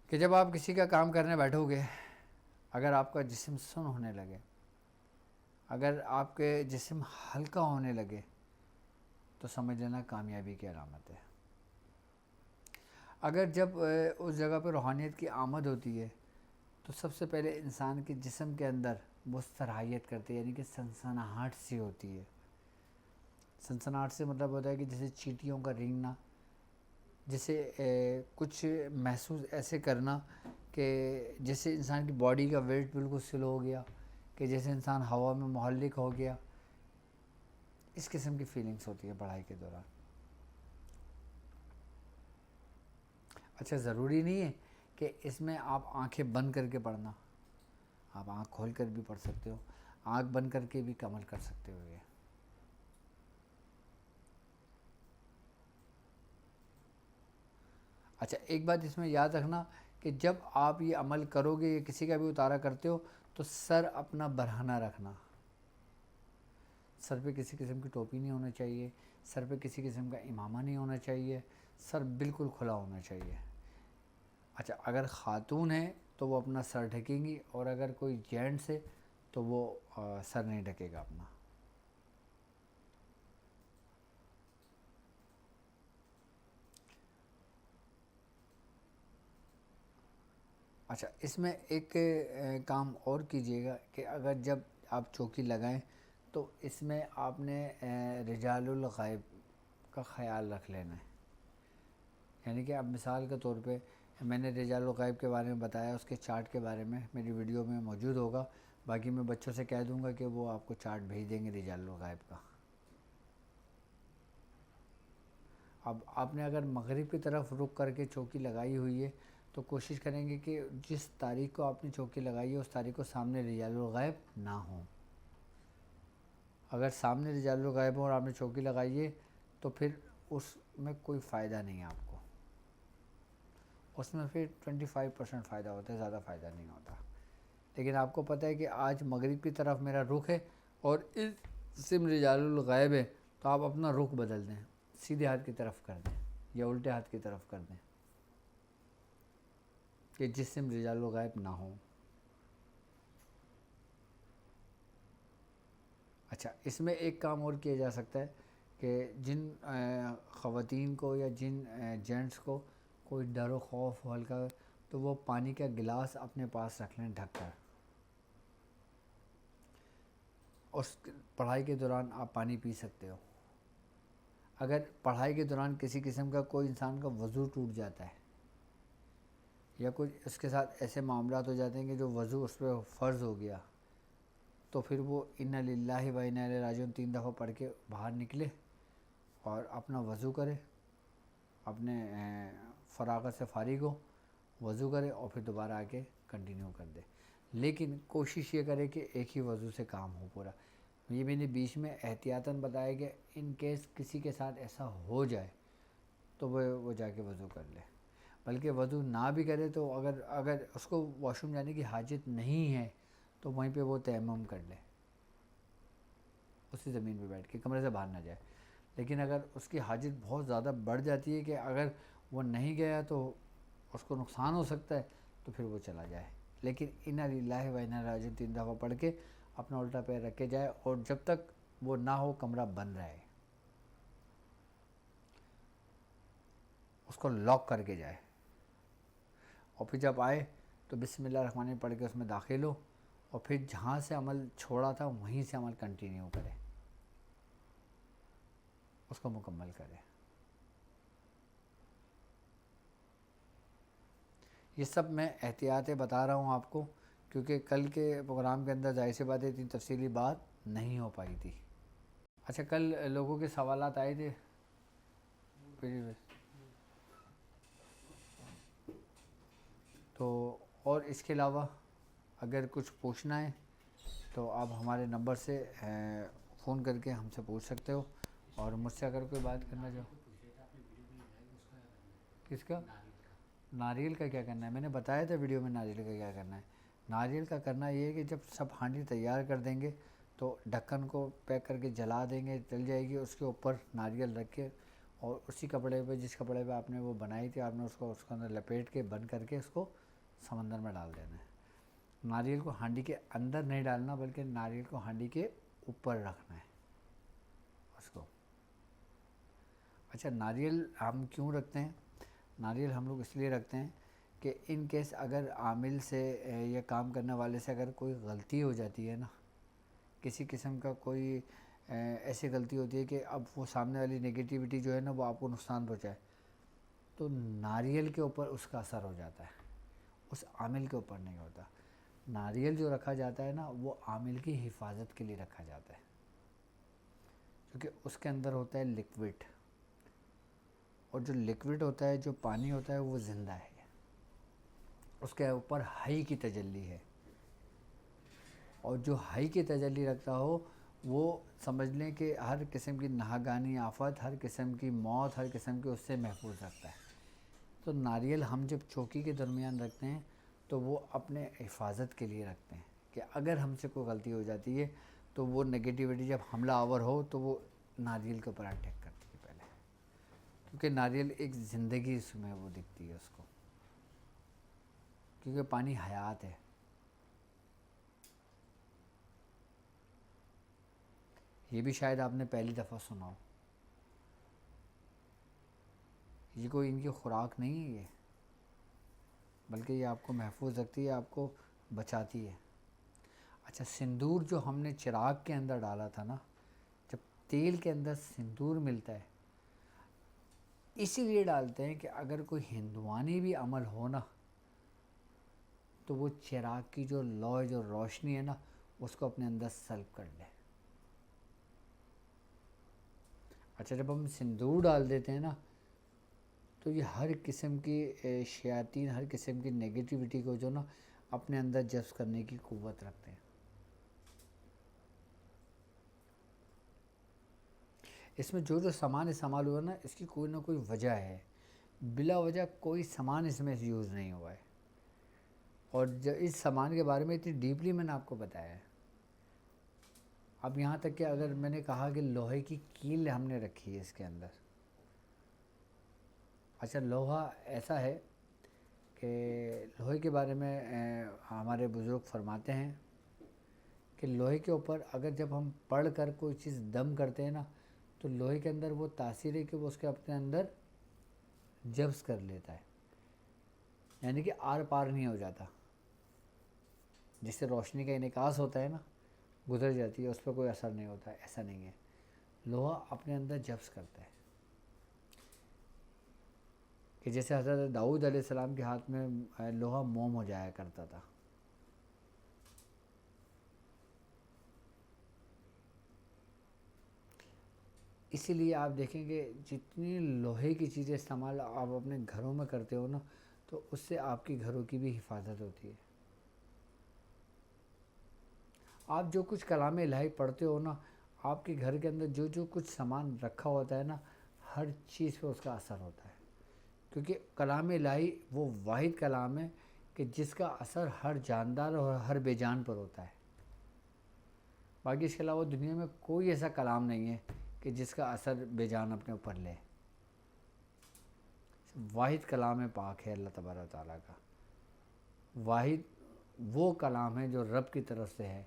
کہ جب آپ کسی کا کام کرنے بیٹھو گے، اگر آپ کا جسم سن ہونے لگے، اگر آپ کے جسم ہلکا ہونے لگے تو سمجھ لینا کامیابی کی علامت ہے. اگر جب اس جگہ پہ روحانیت کی آمد ہوتی ہے تو سب سے پہلے انسان کے جسم کے اندر وہ سرحیت کرتے ہیں، یعنی کہ سنسناہٹ سی ہوتی ہے. سنسناہٹ سے مطلب ہوتا ہے کہ جیسے چیٹیوں کا رینگنا، جیسے کچھ محسوس ایسے کرنا کہ جیسے انسان کی باڈی کا ویٹ بالکل سلو ہو گیا، کہ جیسے انسان ہوا میں محلق ہو گیا. اس قسم کی فیلنگس ہوتی ہے پڑھائی کے دوران. اچھا، ضروری نہیں ہے کہ اس میں آپ آنکھیں بند کر کے پڑھنا، آپ آنکھ کھول کر بھی پڑھ سکتے ہو، آنکھ بند کر کے بھی عمل کر سکتے ہو. یہ اچھا، ایک بات اس میں یاد رکھنا کہ جب آپ یہ عمل کرو گے یا کسی کا بھی اتارا کرتے ہو تو سر اپنا برہنہ رکھنا. سر پہ کسی قسم کی ٹوپی نہیں ہونا چاہیے، سر پہ کسی قسم کا امامہ نہیں ہونا چاہیے، سر بالکل کھلا ہونا چاہیے. اچھا، اگر خاتون ہے تو وہ اپنا سر ڈھکیں گی، اور اگر کوئی جینٹس ہے تو وہ سر نہیں ڈھکے گا اپنا. اچھا، اس میں ایک کام اور کیجیے گا کہ اگر جب آپ چوکی لگائیں تو اس میں آپ نے رجال الغائب کا خیال رکھ لینا ہے. یعنی کہ اب مثال کے طور پہ میں نے رجال الغائب کے بارے میں بتایا، اس کے چارٹ کے بارے میں میری ویڈیو میں موجود ہوگا. باقی میں بچوں سے کہہ دوں گا کہ وہ آپ کو چارٹ بھیج دیں گے رجال الغائب کا. اب آپ نے اگر مغرب کی طرف رخ کر کے چوکی لگائی ہوئی ہے تو کوشش کریں گے کہ جس تاریخ کو آپ نے چوکی لگائی ہے اس تاریخ کو سامنے رجال الغائب نہ ہوں. اگر سامنے رجال الغائب ہوں اور آپ نے چوکی لگائی ہے تو پھر اس میں کوئی فائدہ نہیں ہے آپ کو. اس میں پھر 25% فائدہ ہوتا ہے، زیادہ فائدہ نہیں ہوتا. لیکن آپ کو پتہ ہے کہ آج مغرب کی طرف میرا رخ ہے اور اس سم رجال الغائب ہے، تو آپ اپنا رخ بدل دیں، سیدھے ہاتھ کی طرف کر دیں یا الٹے ہاتھ کی طرف کر دیں کہ جس سم رجال الغائب نہ ہو. اچھا، اس میں ایک کام اور کیا جا سکتا ہے کہ جن خواتین کو یا جن جینٹس کو کوئی ڈر و خوف ہو ہلکا تو وہ پانی کا گلاس اپنے پاس رکھ لیں ڈھک کر. اس پڑھائی کے دوران آپ پانی پی سکتے ہو. اگر پڑھائی کے دوران کسی قسم کا کوئی انسان کا وضو ٹوٹ جاتا ہے یا کوئی اس کے ساتھ ایسے معاملات ہو جاتے ہیں کہ جو وضو اس پہ فرض ہو گیا، تو پھر وہ انا للہ و انا الیہ راجعون 3 دفعہ پڑھ کے باہر نکلے اور اپنا وضو کرے، اپنے فراغت سے فارغ ہو، وضو کرے اور پھر دوبارہ آ کے کنٹینیو کر دے. لیکن کوشش یہ کرے کہ ایک ہی وضو سے کام ہو پورا. یہ میں نے بیچ میں احتیاطاً بتایا کہ ان کیس کسی کے ساتھ ایسا ہو جائے تو وہ جا کے وضو کر لے. بلکہ وضو نہ بھی کرے تو اگر اس کو واش روم جانے کی حاجت نہیں ہے تو وہیں پہ وہ تیمم کر لے، اسی زمین پہ بیٹھ کے، کمرے سے باہر نہ جائے. لیکن اگر اس کی حاجت بہت زیادہ بڑھ جاتی ہے کہ اگر وہ نہیں گیا تو اس کو نقصان ہو سکتا ہے تو پھر وہ چلا جائے. لیکن انا للہ و انا الیہ راجعون 3 دفعہ پڑھ کے اپنا الٹا پیر رکھ کے جائے، اور جب تک وہ نہ ہو کمرہ بند رہے، اس کو لاک کر کے جائے. اور پھر جب آئے تو بسم اللہ الرحمن الرحیم پڑھ کے اس میں داخل ہو اور پھر جہاں سے عمل چھوڑا تھا وہیں سے عمل کنٹینیو کرے، اس کو مکمل کرے۔ یہ سب میں احتیاطیں بتا رہا ہوں آپ کو، کیونکہ کل کے پروگرام کے اندر ظاہر سی بات ہے اتنی تفصیلی بات نہیں ہو پائی تھی۔ اچھا، کل لوگوں کے سوالات آئے تھے تو، اور اس کے علاوہ اگر کچھ پوچھنا ہے تو آپ ہمارے نمبر سے فون کر کے ہم سے پوچھ سکتے ہو، اور مجھ سے اگر کوئی بات کرنا چاہو۔ کس کا؟ ناریل کا کیا کرنا ہے؟ میں نے بتایا تھا ویڈیو میں ناریل کا کیا کرنا ہے۔ ناریل کا کرنا یہ ہے کہ جب سب ہانڈی تیار کر دیں گے تو ڈھکن کو پیک کر کے جلا دیں گے، جل جائے گی، اس کے اوپر ناریل رکھ کے، اور اسی کپڑے پہ جس کپڑے پہ آپ نے وہ بنائی تھی، آپ نے اس کے اندر لپیٹ کے بند کر کے اس کو سمندر میں ڈال دینا ہے۔ ناریل کو ہانڈی کے اندر نہیں ڈالنا، بلکہ ناریل کو ہانڈی کے اوپر رکھنا ہے اس کو۔ اچھا، ناریل ہم کیوں رکھتے ہیں؟ ناریل ہم لوگ اس لیے رکھتے ہیں کہ ان کیس اگر عامل سے یا کام کرنے والے سے اگر کوئی غلطی ہو جاتی ہے نا، کسی قسم کا کوئی ایسی غلطی ہوتی ہے کہ اب وہ سامنے والی نگیٹیوٹی جو ہے نا وہ آپ کو نقصان پہنچائے، تو ناریل کے اوپر اس کا اثر ہو جاتا ہے، اس عامل کے اوپر نہیں ہوتا۔ ناریل جو رکھا جاتا ہے نا وہ عامل کی حفاظت کے لیے رکھا جاتا ہے، کیونکہ اس کے اندر ہوتا ہے لکوڈ، اور جو لکوڈ ہوتا ہے، جو پانی ہوتا ہے، وہ زندہ ہے، اس کے اوپر حی کی تجلی ہے، اور جو حی کی تجلی رکھتا ہو وہ سمجھ لیں کہ ہر قسم کی ناگہانی آفت، ہر قسم کی موت، ہر قسم کی اس سے محفوظ رکھتا ہے۔ تو ناریل ہم جب چوکی کے درمیان رکھتے ہیں تو وہ اپنے حفاظت کے لیے رکھتے ہیں کہ اگر ہم سے کوئی غلطی ہو جاتی ہے تو وہ نگیٹیوٹی جب حملہ آور ہو تو وہ ناریل کے اوپر اٹیک کرتی ہے پہلے، کیونکہ ناریل ایک زندگی اس میں وہ دکھتی ہے اس کو، کیونکہ پانی حیات ہے۔ یہ بھی شاید آپ نے پہلی دفعہ سنا ہو، یہ کوئی ان کی خوراک نہیں ہے یہ، بلکہ یہ آپ کو محفوظ رکھتی ہے، آپ کو بچاتی ہے۔ اچھا، سندور جو ہم نے چراغ کے اندر ڈالا تھا نا، جب تیل کے اندر سندور ملتا ہے اسی لیے ڈالتے ہیں کہ اگر کوئی ہندوانی بھی عمل ہو نا تو وہ چراغ کی جو لو، جو روشنی ہے نا، اس کو اپنے اندر سلب کر لے۔ اچھا، جب ہم سندور ڈال دیتے ہیں نا تو یہ ہر قسم کی شیاطین، ہر قسم کی نگیٹیوٹی کو جو نا اپنے اندر جذب کرنے کی قوت رکھتے ہیں۔ اس میں جو سامان استعمال ہوا نا اس کی کوئی نہ کوئی وجہ ہے، بلا وجہ کوئی سامان اس میں یوز نہیں ہوا ہے، اور اس سامان کے بارے میں اتنی ڈیپلی میں نے آپ کو بتایا ہے۔ اب یہاں تک کہ اگر میں نے کہا کہ لوہے کی کیل ہم نے رکھی ہے اس کے اندر، اچھا، لوہا ایسا ہے کہ لوہے کے بارے میں ہمارے بزرگ فرماتے ہیں کہ لوہے کے اوپر اگر جب ہم پڑھ کر کوئی چیز دم کرتے ہیں نا تو لوہے کے اندر وہ تاثیر ہے کہ وہ اس کے اپنے اندر جذب کر لیتا ہے، یعنی کہ آر پار نہیں ہو جاتا، جس سے روشنی کا انعکاس ہوتا ہے نا گزر جاتی ہے، اس پہ کوئی اثر نہیں ہوتا ہے، ایسا نہیں ہے، لوہا اپنے اندر جذب کرتا ہے۔ کہ جیسے حضرت داؤد علیہ السلام کے ہاتھ میں لوہا موم ہو جایا کرتا تھا، اسی لیے آپ دیکھیں گے جتنی لوہے کی چیزیں استعمال آپ اپنے گھروں میں کرتے ہو نا تو اس سے آپ کے گھروں کی بھی حفاظت ہوتی ہے۔ آپ جو کچھ کلام الہی پڑھتے ہو نا، آپ کے گھر کے اندر جو جو کچھ سامان رکھا ہوتا ہے نا، ہر چیز پہ اس کا اثر ہوتا ہے، کیونکہ کلام الہی وہ واحد کلام ہے کہ جس کا اثر ہر جاندار اور ہر بے جان پر ہوتا ہے۔ باقی اس کے علاوہ دنیا میں کوئی ایسا کلام نہیں ہے کہ جس کا اثر بے جان اپنے اوپر لے۔ واحد کلام پاک ہے اللہ تبارک و تعالیٰ کا، واحد وہ کلام ہے جو رب کی طرف سے ہے،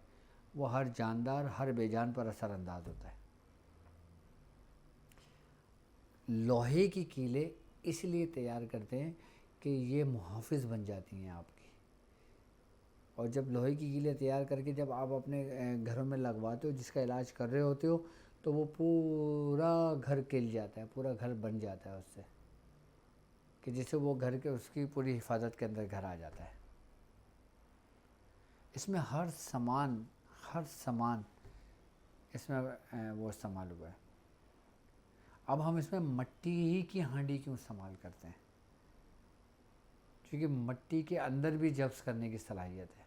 وہ ہر جاندار، ہر بے جان پر اثر انداز ہوتا ہے۔ لوہے کی کیلیں اس لیے تیار کرتے ہیں کہ یہ محافظ بن جاتی ہیں آپ کی، اور جب لوہے کی کیلیں تیار کر کے جب آپ اپنے گھروں میں لگواتے ہو، جس کا علاج کر رہے ہوتے ہو، تو وہ پورا گھر کھل جاتا ہے، پورا گھر بن جاتا ہے اس سے، کہ جس سے وہ گھر کے اس کی پوری حفاظت کے اندر گھر آ جاتا ہے۔ اس میں ہر سامان اس میں وہ استعمال ہوا ہے۔ اب ہم اس میں مٹی ہی کی ہانڈی کیوں استعمال کرتے ہیں؟ کیونکہ مٹی کے اندر بھی جبس کرنے کی صلاحیت ہے،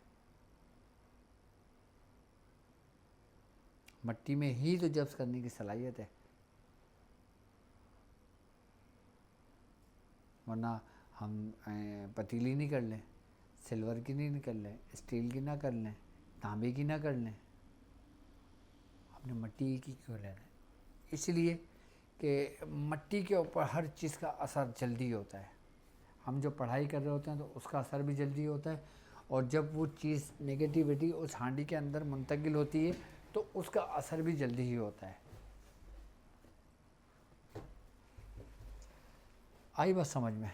مٹی میں ہی تو جبس کرنے کی صلاحیت ہے، ورنہ ہم پتیلی نہیں کر لیں، سلور کی نہیں کر لیں، اسٹیل کی نہ کر لیں، تانبے کی نہ کر لیں، ہم نے مٹی کی کیوں لینا ہے؟ اس لیے کہ مٹی کے اوپر ہر چیز کا اثر جلدی ہوتا ہے۔ ہم جو پڑھائی کر رہے ہوتے ہیں تو اس کا اثر بھی جلدی ہوتا ہے، اور جب وہ چیز نگیٹیوٹی اس ہانڈی کے اندر منتقل ہوتی ہے تو اس کا اثر بھی جلدی ہی ہوتا ہے۔ آئی بات سمجھ میں؟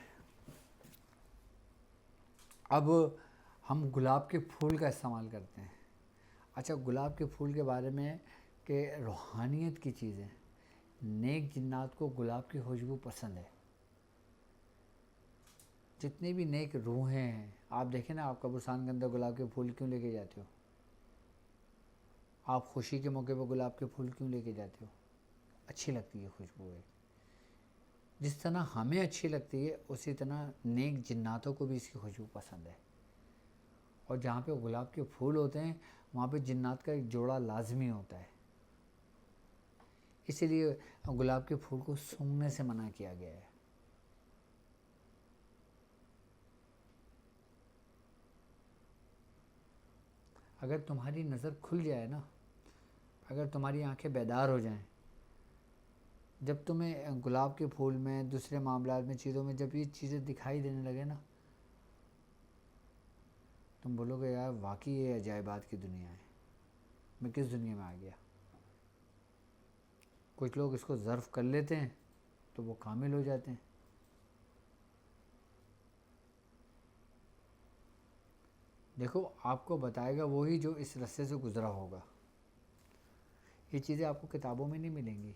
اب ہم گلاب کے پھول کا استعمال کرتے ہیں۔ اچھا، گلاب کے پھول کے بارے میں کہ روحانیت کی چیزیں، نیک جنات کو گلاب کی خوشبو پسند ہے۔ جتنے بھی نیک روحیں ہیں، آپ دیکھیں نا، آپ قبرستان کے اندر گلاب کے پھول کیوں لے کے جاتے ہو؟ آپ خوشی کے موقع پہ گلاب کے پھول کیوں لے کے جاتے ہو؟ اچھی لگتی ہے خوشبو ہے۔ جس طرح ہمیں اچھی لگتی ہے، اسی طرح نیک جناتوں کو بھی اس کی خوشبو پسند ہے، اور جہاں پہ گلاب کے پھول ہوتے ہیں وہاں پہ جنات کا ایک جوڑا لازمی ہوتا ہے، اسی لیے گلاب کے پھول کو سونگھنے سے منع کیا گیا ہے۔ اگر تمہاری نظر کھل جائے نا، اگر تمہاری آنکھیں بیدار ہو جائیں، جب تمہیں گلاب کے پھول میں، دوسرے معاملات میں، چیزوں میں جب یہ چیزیں دکھائی دینے لگے نا، تم بولو گے یار واقعی یہ عجائبات کی دنیا ہے، میں کس دنیا میں آ گیا۔ کچھ لوگ اس کو ظرف کر لیتے ہیں تو وہ کامل ہو جاتے ہیں۔ دیکھو، آپ کو بتائے گا وہی جو اس رستے سے گزرا ہوگا۔ یہ چیزیں آپ کو کتابوں میں نہیں ملیں گی،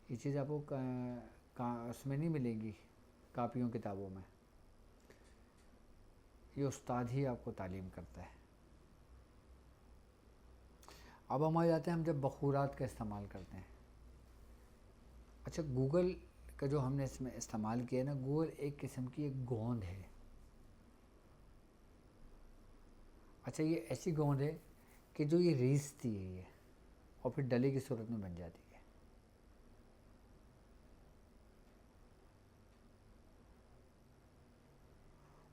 یہ چیزیں آپ کو اس میں نہیں ملیں گی، کاپیوں کتابوں میں۔ یہ استاد ہی آپ کو تعلیم کرتا ہے۔ اب ہم آ جاتے ہیں، ہم جب بخورات کا استعمال کرتے ہیں۔ اچھا، گوگل کا جو ہم نے اس میں استعمال کیا ہے نا، گوگل ایک قسم کی ایک گوند ہے۔ اچھا، یہ ایسی گوند ہے کہ جو یہ ریزتی ہے یہ، اور پھر ڈلے کی صورت میں بن جاتی ہے۔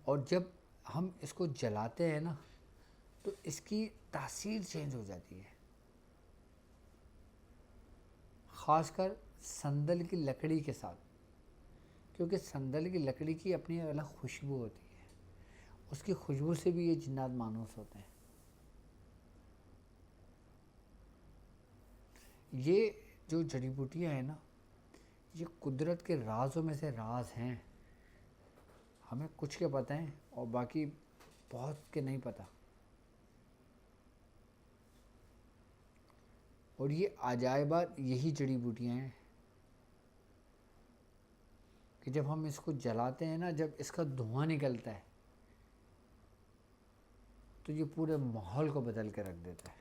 اور جب ہم اس کو جلاتے ہیں نا تو اس کی تاثیر چینج ہو جاتی ہے، خاص کر سندل کی لکڑی کے ساتھ، کیونکہ سندل کی لکڑی کی اپنی الگ خوشبو ہوتی ہے، اس کی خوشبو سے بھی یہ جنات مانوس ہوتے ہیں۔ یہ جو جڑی بوٹیاں ہیں نا، یہ قدرت کے رازوں میں سے راز ہیں، ہمیں کچھ کے پتہ ہیں اور باقی بہت کے نہیں پتہ۔ اور یہ عجائبات یہی جڑی بوٹیاں ہیں کہ جب ہم اس کو جلاتے ہیں نا، جب اس کا دھواں نکلتا ہے تو یہ پورے ماحول کو بدل کے رکھ دیتا ہے۔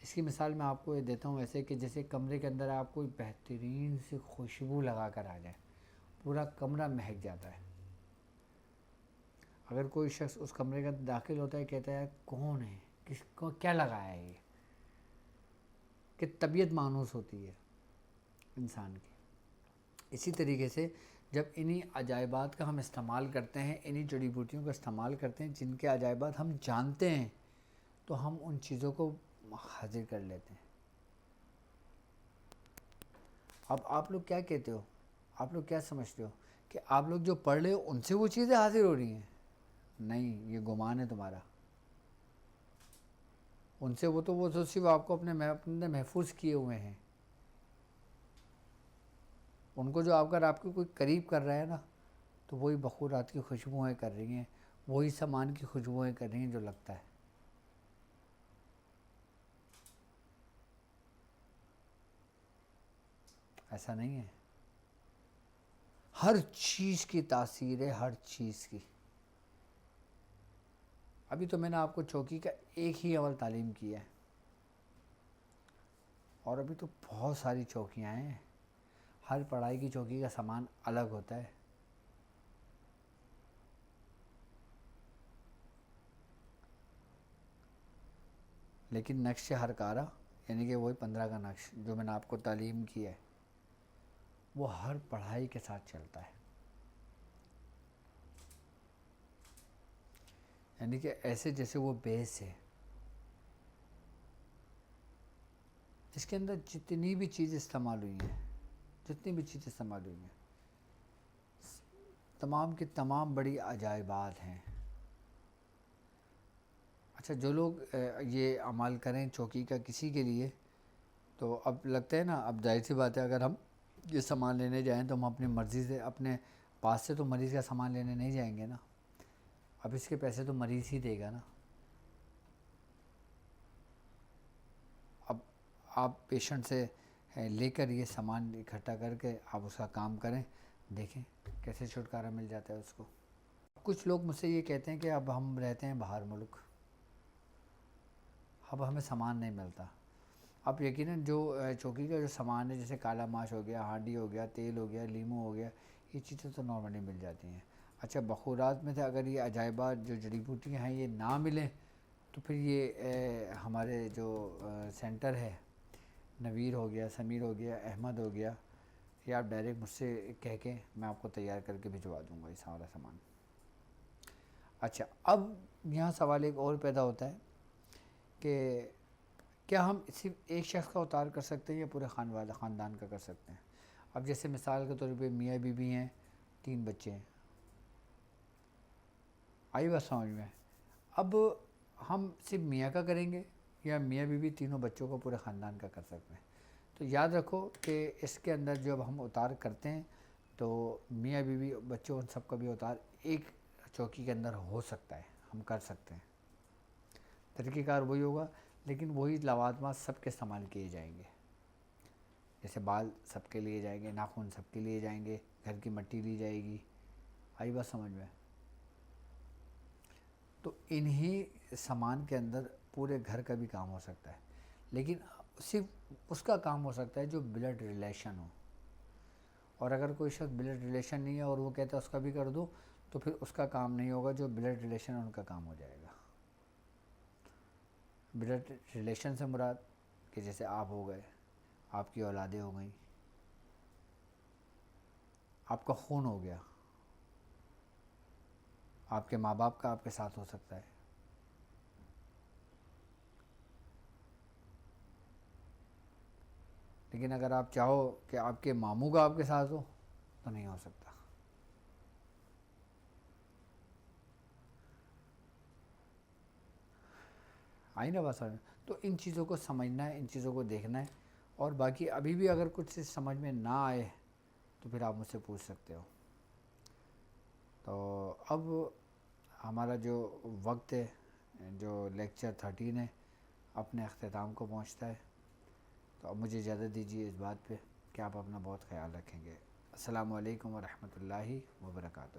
اس کی مثال میں آپ کو یہ دیتا ہوں ایسے کہ جیسے کمرے کے اندر آپ کوئی بہترین سی خوشبو لگا کر آ جائے، پورا کمرہ مہک جاتا ہے۔ اگر کوئی شخص اس کمرے کا داخل ہوتا ہے، کہتا ہے کون ہے، کس کو کیا لگایا ہے، یہ کہ طبیعت مانوس ہوتی ہے انسان کی۔ اسی طریقے سے جب انہی عجائبات کا ہم استعمال کرتے ہیں، انہی جڑی بوٹیوں کا استعمال کرتے ہیں جن کے عجائبات ہم جانتے ہیں، تو ہم ان چیزوں کو حاضر کر لیتے ہیں۔ اب آپ لوگ کیا کہتے ہو، آپ لوگ کیا سمجھتے ہو کہ آپ لوگ جو پڑھ رہے ہو ان سے وہ چیزیں حاضر ہو رہی ہیں؟ نہیں، یہ گمان ہے تمہارا۔ ان سے وہ تو صرف آپ کو اپنے محفوظ کیے ہوئے ہیں۔ ان کو جو آپ کو کوئی قریب کر رہا ہے نا، تو وہی بخورات کی خوشبوئیں کر رہی ہیں، وہی سامان کی خوشبوئیں کر رہی ہیں جو لگتا ہے. ایسا نہیں ہے. ہر چیز کی تاثیر ہے، ہر چیز کی. ابھی تو میں نے آپ کو چوکی کا ایک ہی عمل تعلیم کیا ہے، اور ابھی تو بہت ساری چوکیاں ہیں. ہر پڑھائی کی چوکی کا سامان الگ ہوتا ہے. لیکن نقش ہر کارا، یعنی کہ وہی 15 کا نقش جو میں نے آپ کو تعلیم کی ہے، وہ ہر پڑھائی کے ساتھ چلتا ہے. یعنی کہ ایسے جیسے وہ بیس ہے، جس کے اندر جتنی بھی چیز استعمال ہوئی ہیں، جتنی بھی چیز استعمال ہوئی ہیں، تمام کی تمام بڑی عجائبات ہیں. اچھا، جو لوگ یہ عمل کریں چوکی کا کسی کے لیے، تو اب لگتا ہے نا، اب ظاہر سی بات ہے اگر ہم یہ سامان لینے جائیں تو ہم اپنی مرضی سے اپنے پاس سے تو مریض کا سامان لینے نہیں جائیں گے نا. اب اس کے پیسے تو مریض ہی دے گا نا. اب آپ پیشنٹ سے لے کر یہ سامان اکٹھا کر کے آپ اس کا کام کریں، دیکھیں کیسے چھٹکارا مل جاتا ہے اس کو. کچھ لوگ مجھ سے یہ کہتے ہیں کہ اب ہم رہتے ہیں باہر ملک، اب ہمیں سامان نہیں ملتا. اب یقیناً جو چوکی کا جو سامان ہے، جیسے کالا ماش ہو گیا، ہانڈی ہو گیا، تیل ہو گیا، لیمو ہو گیا، یہ چیزیں تو نارملی مل جاتی ہیں. اچھا، بخورات میں سے اگر یہ عجائبات جو جڑی بوٹیاں ہیں یہ نہ ملیں، تو پھر یہ ہمارے جو سینٹر ہے، نویر ہو گیا، سمیر ہو گیا، احمد ہو گیا، یہ آپ ڈائریکٹ مجھ سے کہہ کے میں آپ کو تیار کر کے بھجوا دوں گا یہ سارا سامان. اچھا، اب یہاں سوال ایک اور پیدا ہوتا ہے کہ کیا ہم صرف ایک شخص کا اتار کر سکتے ہیں یا پورے خاندان کا کر سکتے ہیں؟ اب جیسے مثال کے طور پہ میاں بیوی ہیں، 3 بچے ہیں. آئی بات سمجھ میں؟ اب ہم صرف میاں کا کریں گے یا میاں بیوی تینوں بچوں کو پورے خاندان کا کر سکتے ہیں؟ تو یاد رکھو کہ اس کے اندر جب ہم اتار کرتے ہیں تو میاں بیوی بچوں ان سب کا بھی اتار ایک چوکی کے اندر ہو سکتا ہے، ہم کر سکتے ہیں. طریقہ کار وہی ہوگا، لیکن وہی لوازمات سب کے استعمال کیے جائیں گے. جیسے بال سب کے لیے جائیں گے، ناخن سب کے لیے جائیں گے، گھر کی مٹی لی جائے گی. آئی بات سمجھ میں؟ تو انہی سامان کے اندر پورے گھر کا بھی کام ہو سکتا ہے، لیکن صرف اس کا کام ہو سکتا ہے جو بلڈ ریلیشن ہو. اور اگر کوئی شخص بلڈ ریلیشن نہیں ہے اور وہ کہتا ہے اس کا بھی کر دو، تو پھر اس کا کام نہیں ہوگا. جو بلڈ ریلیشن ہے ان کا کام ہو جائے گا. بلڈ ریلیشن سے مراد کہ جیسے آپ ہو گئے، آپ کی اولادیں ہو گئیں، آپ کا خون ہو گیا، آپ کے ماں باپ کا آپ کے ساتھ ہو سکتا ہے. لیکن اگر آپ چاہو کہ آپ کے ماموں کا آپ کے ساتھ ہو تو نہیں ہو سکتا. آئی نا بات سمجھ؟ تو ان چیزوں کو سمجھنا ہے، ان چیزوں کو دیکھنا ہے. اور باقی ابھی بھی اگر کچھ سمجھ میں نہ آئے تو پھر آپ مجھ سے پوچھ سکتے ہو. تو اب ہمارا جو وقت ہے، جو لیکچر 13 ہے، اپنے اختتام کو پہنچتا ہے. تو اب مجھے اجازت دیجیے اس بات پہ کہ آپ اپنا بہت خیال رکھیں گے. السلام علیکم ورحمۃ اللہ وبرکاتہ.